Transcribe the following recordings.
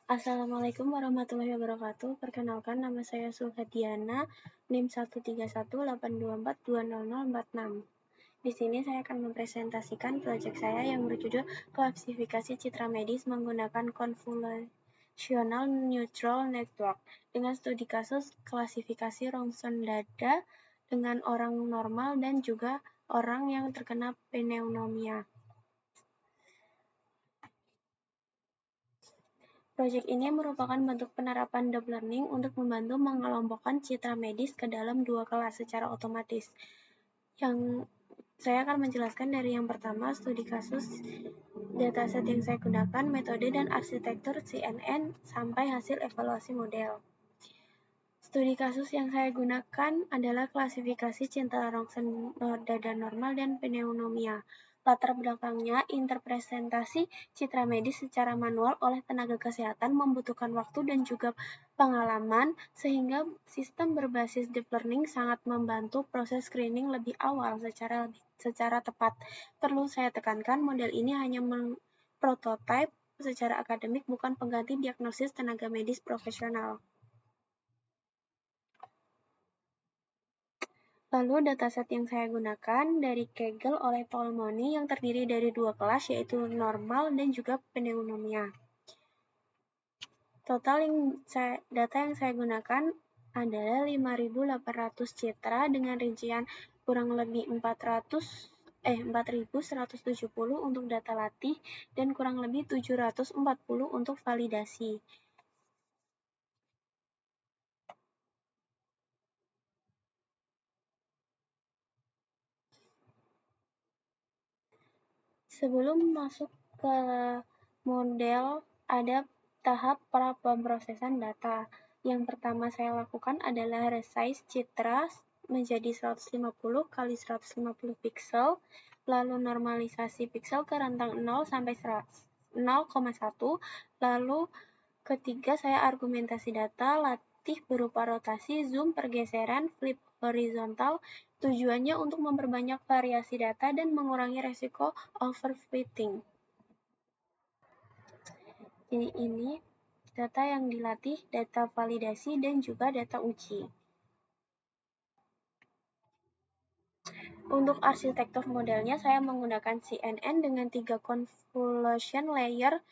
Assalamualaikum warahmatullahi wabarakatuh. Perkenalkan, nama saya Sulhadiana, NIM 13182420046. Di sini saya akan mempresentasikan proyek saya yang berjudul klasifikasi citra medis menggunakan convolutional neural network dengan studi kasus klasifikasi rongsen dada dengan orang normal dan juga orang yang terkena pneumonia. Proyek ini merupakan bentuk penerapan deep learning untuk membantu mengelompokkan citra medis ke dalam dua kelas secara otomatis. Yang saya akan menjelaskan dari yang pertama, studi kasus, dataset yang saya gunakan, metode dan arsitektur CNN, sampai hasil evaluasi model. Studi kasus yang saya gunakan adalah klasifikasi citra rongsen dada normal dan pneumonia. Latar belakangnya, interpretasi citra medis secara manual oleh tenaga kesehatan membutuhkan waktu dan juga pengalaman, sehingga sistem berbasis deep learning sangat membantu proses screening lebih awal secara tepat. Perlu saya tekankan, model ini hanya prototipe secara akademik, bukan pengganti diagnosis tenaga medis profesional. Lalu dataset yang saya gunakan dari Kaggle oleh Paul Money yang terdiri dari dua kelas, yaitu normal dan juga pneumonia. Total data yang saya gunakan adalah 5.800 citra dengan rincian kurang lebih 4.170 untuk data latih dan kurang lebih 740 untuk validasi. Sebelum masuk ke model, ada tahap pemrosesan data. Yang pertama saya lakukan adalah resize citra menjadi 150 kali 150 pixel, lalu normalisasi pixel ke rentang 0 sampai 0,1, lalu ketiga saya argumentasi data latih berupa rotasi, zoom, pergeseran, flip horizontal. Tujuannya untuk memperbanyak variasi data dan mengurangi resiko overfitting. Ini data yang dilatih, data validasi, dan juga data uji. Untuk arsitektur modelnya, saya menggunakan CNN dengan 3 convolution layer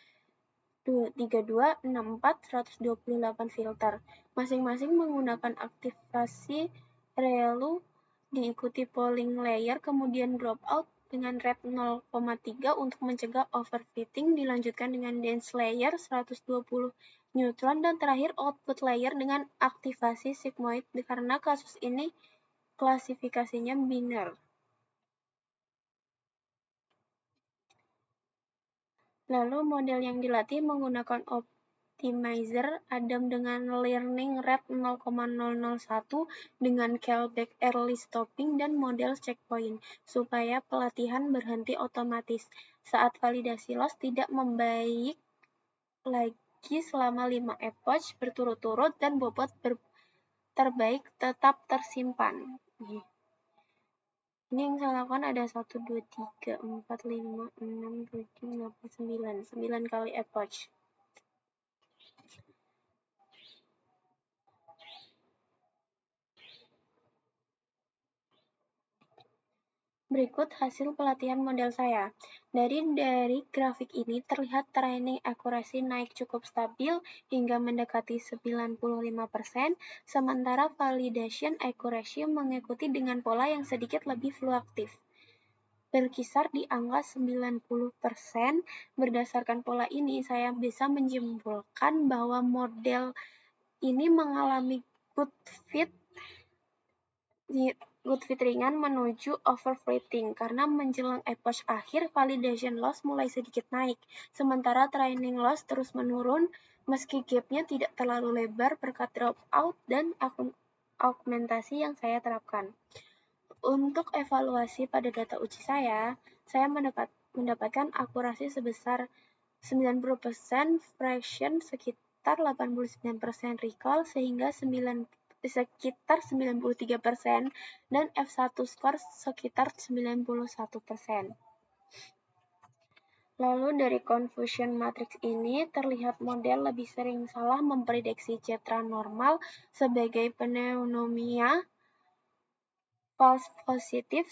32, 64, 128 filter. Masing-masing menggunakan aktivasi ReLU, diikuti polling layer, kemudian dropout dengan rate 0,3 untuk mencegah overfitting, dilanjutkan dengan dense layer 120 neutron, dan terakhir output layer dengan aktivasi sigmoid karena kasus ini klasifikasinya biner. Lalu model yang dilatih menggunakan optimizer Adam dengan learning rate 0,001 dengan callback early stopping dan model checkpoint, supaya pelatihan berhenti otomatis. Saat validasi loss tidak membaik lagi selama 5 epoch berturut-turut dan bobot terbaik tetap tersimpan. Ini yang saya lakukan ada 1, 2, 3, 4, 5, 6, 7, 8, 9 kali epoch. Berikut hasil pelatihan model saya. Dari grafik ini terlihat training accuracy naik cukup stabil hingga mendekati 95%, sementara validation accuracy mengikuti dengan pola yang sedikit lebih fluktuatif, berkisar di angka 90%. Berdasarkan pola ini, saya bisa menyimpulkan bahwa model ini mengalami good fit ringan menuju overfitting karena menjelang epoch akhir, validation loss mulai sedikit naik, sementara training loss terus menurun meski gap-nya tidak terlalu lebar berkat dropout dan augmentasi yang saya terapkan. Untuk evaluasi pada data uji saya mendapatkan akurasi sebesar 90%, fraction sekitar 89%, recall sehingga sekitar 93%, dan F1 score sekitar 91%. Lalu dari confusion matrix ini terlihat model lebih sering salah memprediksi citra normal sebagai pneumonia false positif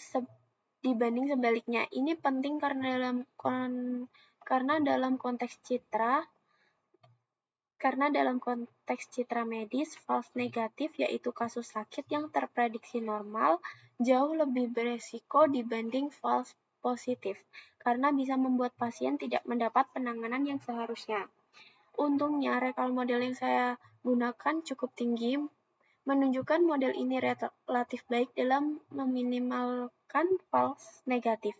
dibanding sebaliknya. Ini penting karena dalam konteks citra medis, false negatif yaitu kasus sakit yang terprediksi normal jauh lebih beresiko dibanding false positif, karena bisa membuat pasien tidak mendapat penanganan yang seharusnya. Untungnya, rekal model yang saya gunakan cukup tinggi, menunjukkan model ini relatif baik dalam meminimalkan false negatif.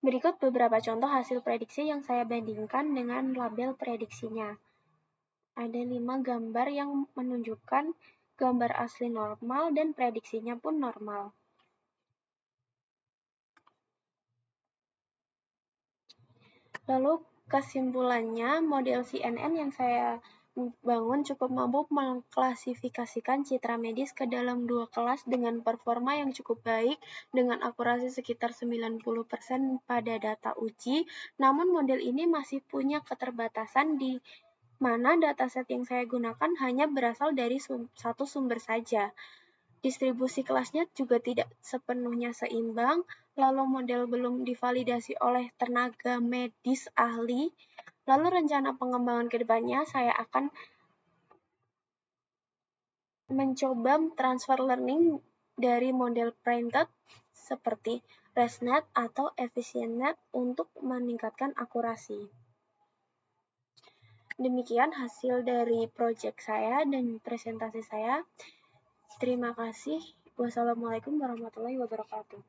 Berikut beberapa contoh hasil prediksi yang saya bandingkan dengan label prediksinya. Ada 5 gambar yang menunjukkan gambar asli normal dan prediksinya pun normal. Lalu kesimpulannya, model CNN yang saya bangun cukup mampu mengklasifikasikan citra medis ke dalam 2 kelas dengan performa yang cukup baik dengan akurasi sekitar 90% pada data uji. Namun model ini masih punya keterbatasan di mana dataset yang saya gunakan hanya berasal dari satu sumber saja. Distribusi kelasnya juga tidak sepenuhnya seimbang, lalu model belum divalidasi oleh tenaga medis ahli. Lalu rencana pengembangan ke depannya saya akan mencoba transfer learning dari model printed seperti ResNet atau EfficientNet untuk meningkatkan akurasi. Demikian hasil dari proyek saya dan presentasi saya. Terima kasih. Wassalamualaikum warahmatullahi wabarakatuh.